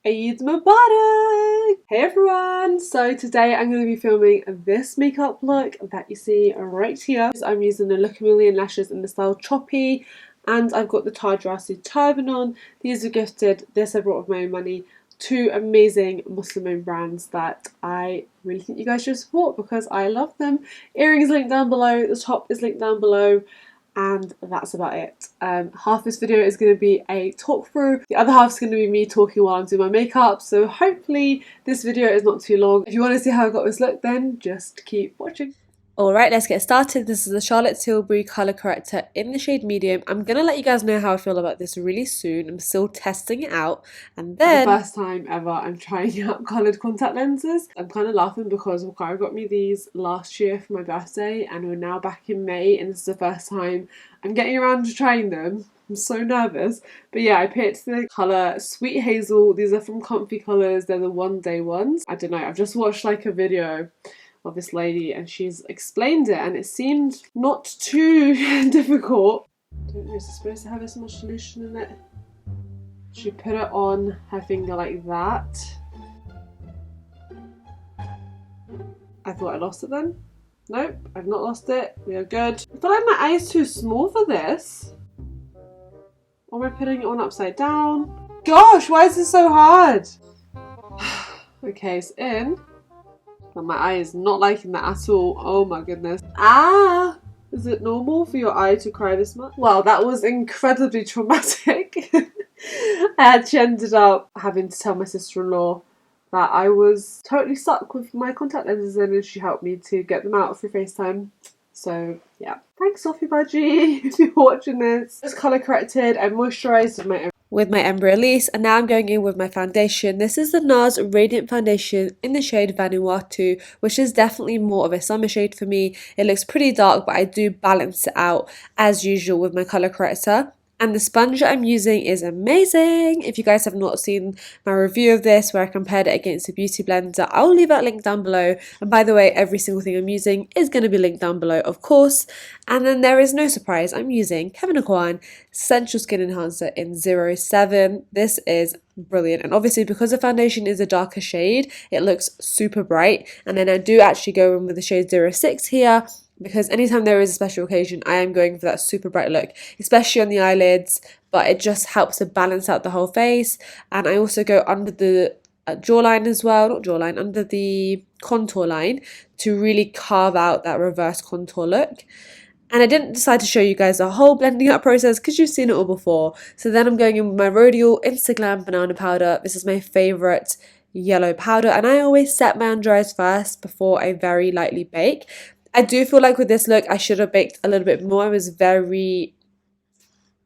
Eid Mubarak! Hey everyone! So today I'm going to be filming this makeup look that you see right here. I'm using the Lookamillion lashes in the style Choppy, and I've got the Taj Rasi turban on. These are gifted, this I brought with my own money. Two amazing Muslim-owned brands that I really think you guys should support because I love them. Earrings linked down below, the top is linked down below. And that's about it. Half this video is going to be a talk through, the other half is going to be me talking while I'm doing my makeup, so hopefully this video is not too long. If you want to see how I got this look, then just keep watching. Alright, let's get started. This is the Charlotte Tilbury colour corrector in the shade medium. I'm going to let you guys know how I feel about this really soon. I'm still testing it out. And then, for the first time ever, I'm trying out coloured contact lenses. I'm kind of laughing because Iqra got me these last year for my birthday and we're now back in May and this is the first time I'm getting around to trying them. I'm so nervous. But yeah, I picked the colour Sweet Hazel. These are from Comfy Colours. They're the one day ones. I don't know, I've just watched like a video of this lady and she's explained it and it seemed not too difficult. I don't know, is it supposed to have this much solution in it? She put it on her finger like that. I thought I lost it then. Nope, I've not lost it. We are good. I feel like my eye is too small for this. Or am I putting it on upside down? Gosh, why is this so hard? Okay, it's in. But my eye is not liking that at all. Oh my goodness. Ah! Is it normal for your eye to cry this much? Well, that was incredibly traumatic. I actually ended up having to tell my sister-in-law that I was totally stuck with my contact lenses in and she helped me to get them out through FaceTime. So yeah. Thanks, Sophie Budgie, if you're watching this. Just colour corrected and moisturised with my Ember Elise, and now I'm going in with my foundation. This is the NARS Radiant Foundation in the shade Vanuatu, which is definitely more of a summer shade for me. It looks pretty dark, but I do balance it out as usual with my colour corrector. And the sponge that I'm using is amazing. If you guys have not seen my review of this where I compared it against the Beauty Blender, I'll leave that link down below. And by the way, every single thing I'm using is going to be linked down below, of course. And then there is no surprise, I'm using Kevyn Aucoin Central Skin Enhancer in 07. This is brilliant, and obviously because the foundation is a darker shade, it looks super bright. And then I do actually go in with the shade 06 here, because anytime there is a special occasion, I am going for that super bright look, especially on the eyelids, but it just helps to balance out the whole face. And I also go under the jawline as well, not jawline, under the contour line to really carve out that reverse contour look. And I didn't decide to show you guys the whole blending out process because you've seen it all before. So then I'm going in with my Rodial Instaglam Banana Powder. This is my favourite yellow powder, and I always set my under eyes first before I very lightly bake. I do feel like with this look I should have baked a little bit more. I was very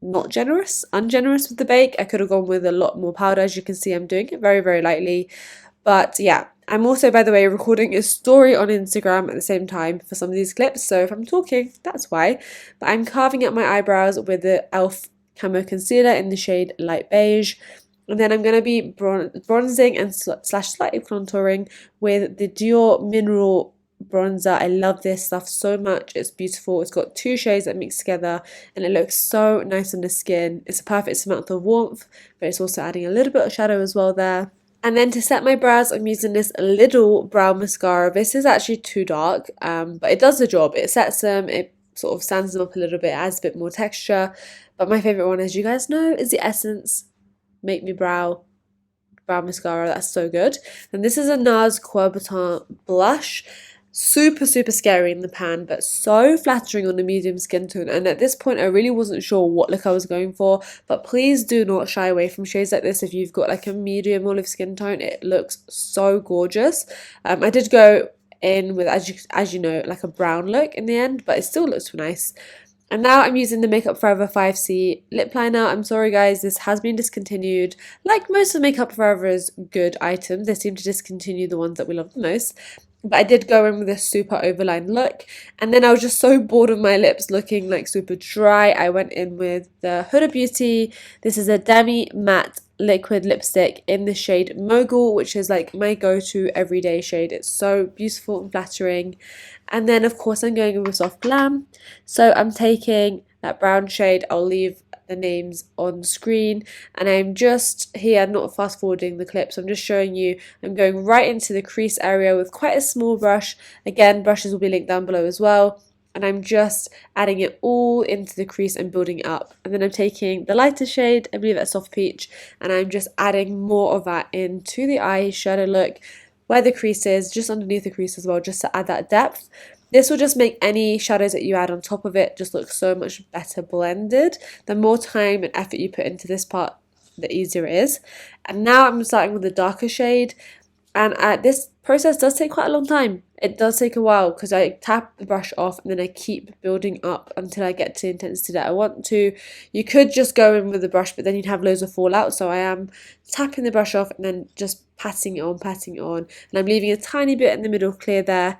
ungenerous with the bake. I could have gone with a lot more powder. As you can see, I'm doing it very, very lightly. But yeah, I'm also, by the way, recording a story on Instagram at the same time for some of these clips. So if I'm talking, that's why. But I'm carving out my eyebrows with the e.l.f. Camo Concealer in the shade Light Beige. And then I'm going to be bronzing and slash slightly contouring with the Dior Mineral bronzer. I love this stuff so much. It's beautiful. It's got two shades that mix together and it looks so nice on the skin. It's a perfect amount of warmth, but it's also adding a little bit of shadow as well there. And then to set my brows, I'm using this little brown mascara. This is actually too dark, but it does the job. It sets them, it sort of stands them up a little bit, adds a bit more texture. But my favourite one, as you guys know, is the Essence Make Me Brow mascara. That's so good. And this is a NARS Courboutin blush. Super scary in the pan, but so flattering on the medium skin tone. And at this point I really wasn't sure what look I was going for, but please do not shy away from shades like this if you've got like a medium olive skin tone. It looks so gorgeous. I did go in with, as you know, like a brown look in the end, but it still looks nice. And now I'm using the Makeup Forever 5C lip liner. I'm sorry guys, this has been discontinued. Like most of Makeup Forever's good items, they seem to discontinue the ones that we love the most. But I did go in with a super overlined look, and then I was just so bored of my lips looking like super dry. I went in with the Huda Beauty. This is a demi matte liquid lipstick in the shade Mogul, which is like my go-to everyday shade. It's so beautiful and flattering. And then of course I'm going in with Soft Glam. So I'm taking that brown shade. I'll leave the names on screen, and I'm just here not fast forwarding the clip, so I'm just showing you I'm going right into the crease area with quite a small brush. Again, brushes will be linked down below as well, and I'm just adding it all into the crease and building it up. And then I'm taking the lighter shade, I believe that's Soft Peach, and I'm just adding more of that into the eyeshadow look where the crease is, just underneath the crease as well, just to add that depth. This will just make any shadows that you add on top of it just look so much better blended. The more time and effort you put into this part, the easier it is. And now I'm starting with the darker shade, and this process does take quite a long time. It does take a while because I tap the brush off and then I keep building up until I get to the intensity that I want to. You could just go in with the brush, but then you'd have loads of fallout. So I am tapping the brush off and then just patting it on. And I'm leaving a tiny bit in the middle clear there.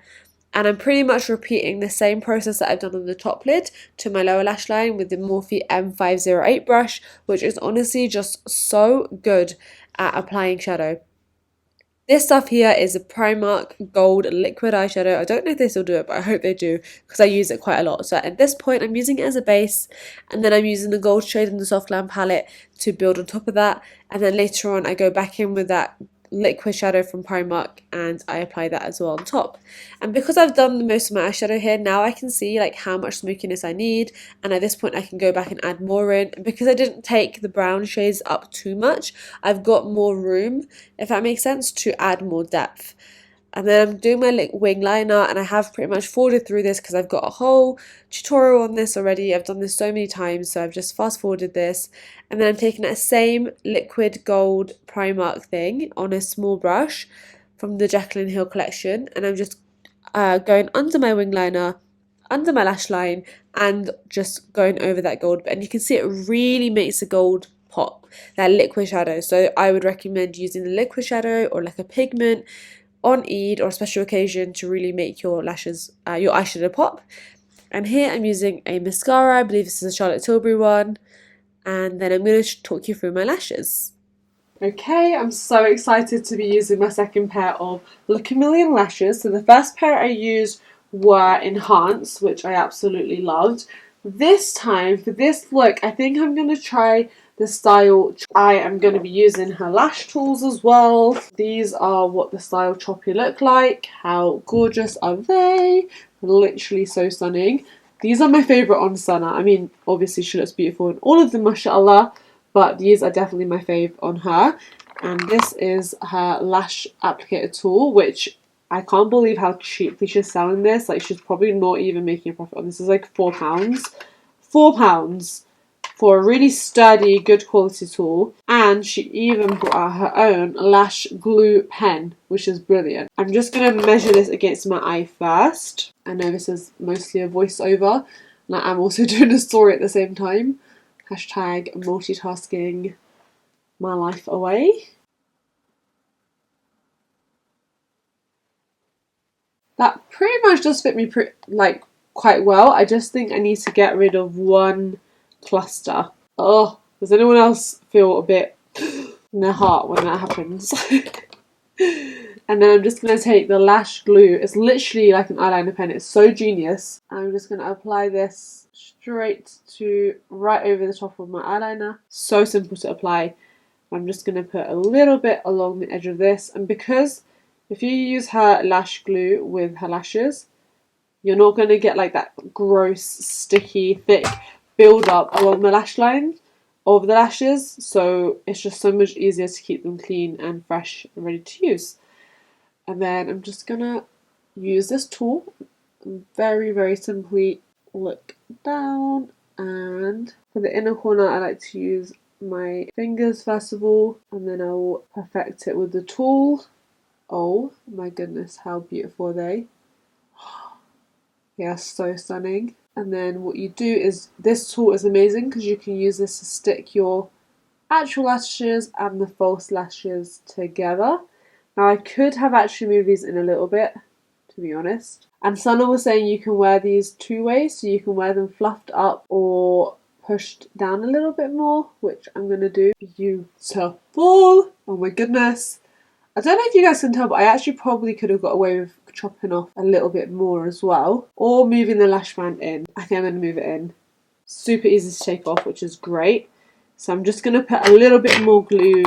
And I'm pretty much repeating the same process that I've done on the top lid to my lower lash line with the Morphe M508 brush, which is honestly just so good at applying shadow. This stuff here is a Primark Gold Liquid Eyeshadow. I don't know if they still do it, but I hope they do because I use it quite a lot. So at this point, I'm using it as a base, and then I'm using the gold shade in the Soft Glam palette to build on top of that. And then later on, I go back in with that liquid shadow from Primark and I apply that as well on top. And because I've done the most of my eyeshadow here, now I can see like how much smokiness I need, and at this point I can go back and add more in. And because I didn't take the brown shades up too much, I've got more room, if that makes sense, to add more depth. And then I'm doing my wing liner, and I have pretty much forwarded through this because I've got a whole tutorial on this already. I've done this so many times, so I've just fast forwarded this. And then I'm taking that same liquid gold Primark thing on a small brush from the Jaclyn Hill collection, and I'm just going under my wing liner, under my lash line, and just going over that gold. And you can see it really makes the gold pop, that liquid shadow. So I would recommend using the liquid shadow or like a pigment on Eid or a special occasion to really make your lashes, your eyeshadow pop. And here I'm using a mascara, I believe this is a Charlotte Tilbury one, and then I'm going to talk you through my lashes. Okay, I'm so excited to be using my second pair of Lookamillion lashes. So the first pair I used were Enhanced, which I absolutely loved. This time, for this look, I think I'm going to try the style. I am going to be using her lash tools as well. These are what the style choppy look like. How gorgeous are they? Literally so stunning. These are my favourite on Sana. I mean, obviously she looks beautiful in all of them, mashallah, but these are definitely my fave on her. And this is her lash applicator tool, which I can't believe how cheaply she's selling this. Like, she's probably not even making a profit on this. Is like £4. £4 for a really sturdy, good quality tool. And she even brought out her own lash glue pen, which is brilliant. I'm just going to measure this against my eye first. I know this is mostly a voiceover, and I'm also doing a story at the same time. Hashtag multitasking my life away. That pretty much does fit me quite well. I just think I need to get rid of one cluster. Oh, does anyone else feel a bit in their heart when that happens? And then I'm just going to take the lash glue. It's literally like an eyeliner pen. It's so genius. I'm just going to apply this straight to right over the top of my eyeliner. So simple to apply. I'm just going to put a little bit along the edge of this. And because if you use her lash glue with her lashes, you're not going to get like that gross, sticky, thick build up along the lash line of the lashes. So it's just so much easier to keep them clean and fresh and ready to use. And then I'm just going to use this tool and very, very simply look down. And for the inner corner, I like to use my fingers first of all, and then I'll perfect it with the tool. Oh my goodness, how beautiful are they? Yeah, so stunning. And then what you do is, this tool is amazing because you can use this to stick your actual lashes and the false lashes together. Now I could have actually moved these in a little bit, to be honest. And Sana was saying you can wear these two ways, so you can wear them fluffed up or pushed down a little bit more, which I'm going to do. Beautiful! Oh my goodness. I don't know if you guys can tell, but I actually probably could have got away with chopping off a little bit more as well, or moving the lash band in. I think I'm going to move it in. super easy to take off, which is great. So I'm just going to put a little bit more glue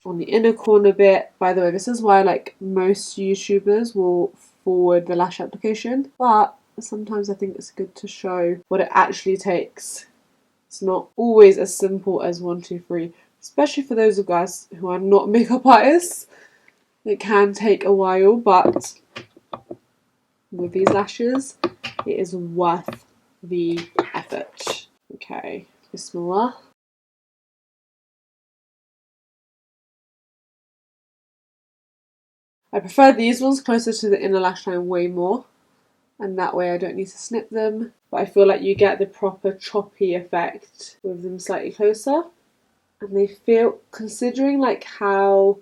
on the inner corner bit. By the way, this is why like most YouTubers will forward the lash application, but sometimes I think it's good to show what it actually takes. It's not always as simple as 1, 2, 3, especially for those of guys who are not makeup artists. It can take a while, but with these lashes, it is worth the effort. Okay, Bismillah. I prefer these ones closer to the inner lash line way more, and that way I don't need to snip them, but I feel like you get the proper choppy effect with them slightly closer. And they feel, considering like how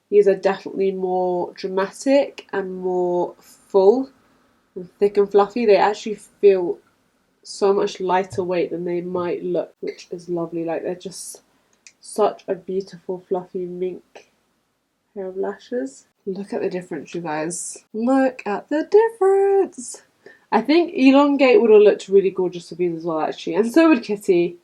these are definitely more dramatic and more full and thick and fluffy, they actually feel so much lighter weight than they might look, which is lovely. Like they're just such a beautiful fluffy mink pair of lashes. Look at the difference, you guys. Look at the difference. I think Elongate would have looked really gorgeous with these as well, actually, and so would Kitty,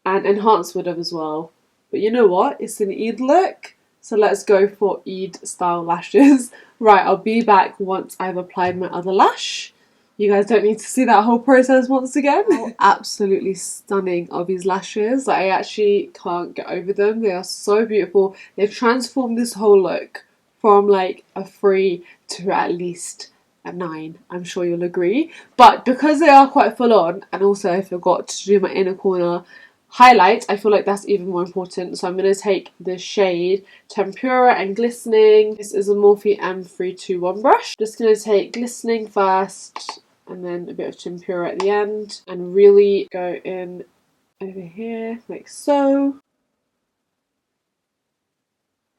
and Enhance would have as well. But you know what? It's an Eid look, so let's go for Eid style lashes. Right, I'll be back once I've applied my other lash. You guys don't need to see that whole process once again. Oh, absolutely stunning are these lashes. Like, I actually can't get over them. They are so beautiful. They've transformed this whole look from like a 3 to at least a 9. I'm sure you'll agree. But because they are quite full on, and also I forgot to do my inner corner highlight, I feel like that's even more important. So I'm going to take the shade Tempura and Glistening. This is a Morphe M321 brush. Just going to take Glistening first and then a bit of Tempura at the end and really go in over here like so.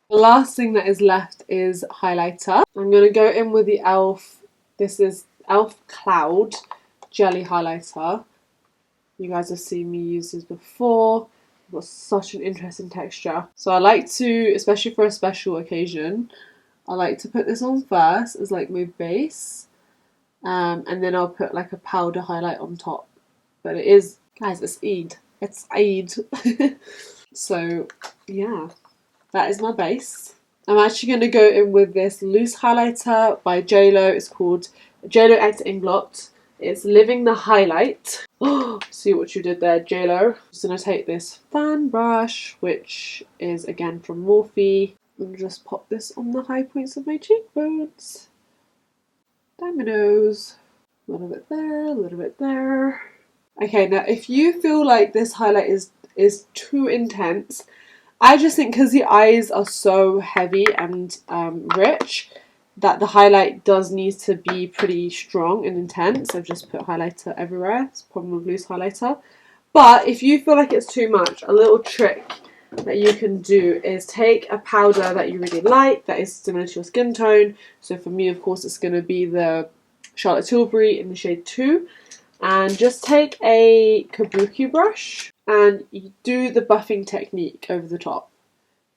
The last thing that is left is highlighter. I'm going to go in with the e.l.f. This is e.l.f. Cloud Jelly Highlighter. You guys have seen me use this before. It's got such an interesting texture. So I like to, especially for a special occasion, I like to put this on first as like my base. And then I'll put like a powder highlight on top. But it is, guys, it's Eid. It's Eid. So yeah, that is my base. I'm actually going to go in with this loose highlighter by JLo. It's called JLo Actor Ink Blot. It's Living the Highlight. Oh, see what you did there, JLo. I'm just going to take this fan brush, which is again from Morphe, and just pop this on the high points of my cheekbones. Down my nose. A little bit there, a little bit there. Okay, now if you feel like this highlight is too intense, I just think because the eyes are so heavy and rich, that the highlight does need to be pretty strong and intense. I've just put highlighter everywhere. It's a problem with loose highlighter. But if you feel like it's too much, a little trick that you can do is take a powder that you really like, that is similar to your skin tone. So for me, of course, it's going to be the Charlotte Tilbury in the shade 2. And just take a kabuki brush and you do the buffing technique over the top,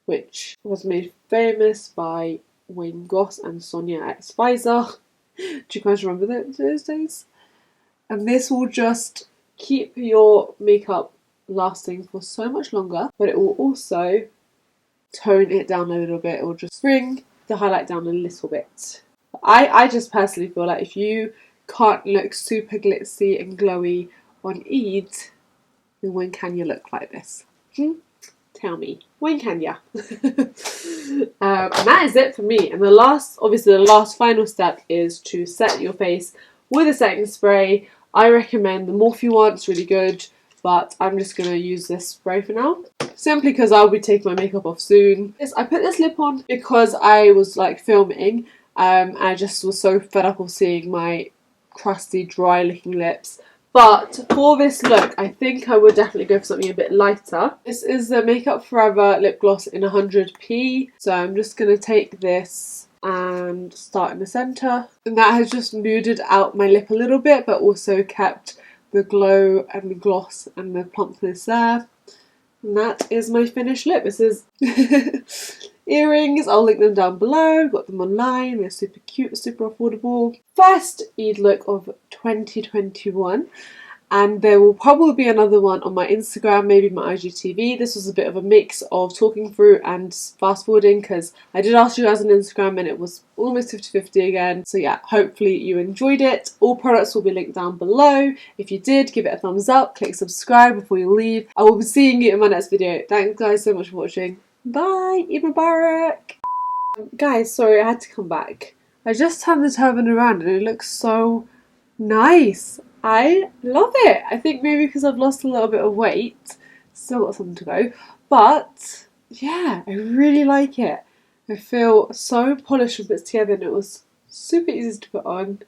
which was made famous by Wayne Goss and Sonia at Spicer. Do you guys remember those days? And this will just keep your makeup lasting for so much longer, but it will also tone it down a little bit. It will just bring the highlight down a little bit. I just personally feel like if you can't look super glitzy and glowy on Eid, then when can you look like this? Tell me, when can ya? And that is it for me. And the last final step is to set your face with a setting spray. I recommend the Morphe one, it's really good, but I'm just going to use this spray for now. Simply because I'll be taking my makeup off soon. Yes, I put this lip on because I was like filming, and I just was so fed up of seeing my crusty, dry looking lips. But for this look, I think I would definitely go for something a bit lighter. This is the Makeup Forever lip gloss in 100p. So I'm just going to take this and start in the centre. And that has just nuded out my lip a little bit, but also kept the glow and the gloss and the plumpness there. And that is my finished lip. This is earrings. I'll link them down below. Got them online. They're super cute, super affordable. First Eid look of 2021. and there will probably be another one on my Instagram, maybe my IGTV. This was a bit of a mix of talking through and fast forwarding because I did ask you guys on Instagram and it was almost 50-50 again. So yeah, hopefully you enjoyed it. All products will be linked down below. If you did, give it a thumbs up, click subscribe before you leave. I will be seeing you in my next video. Thanks guys so much for watching. Bye, Eid Mubarak. Guys, sorry I had to come back. I just turned the turban around and it looks so nice. I love it. I think maybe because I've lost a little bit of weight. Still got some to go. But yeah, I really like it. I feel so polished and put together and it was super easy to put on.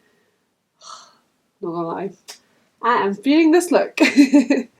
Not gonna lie. I am feeling this look.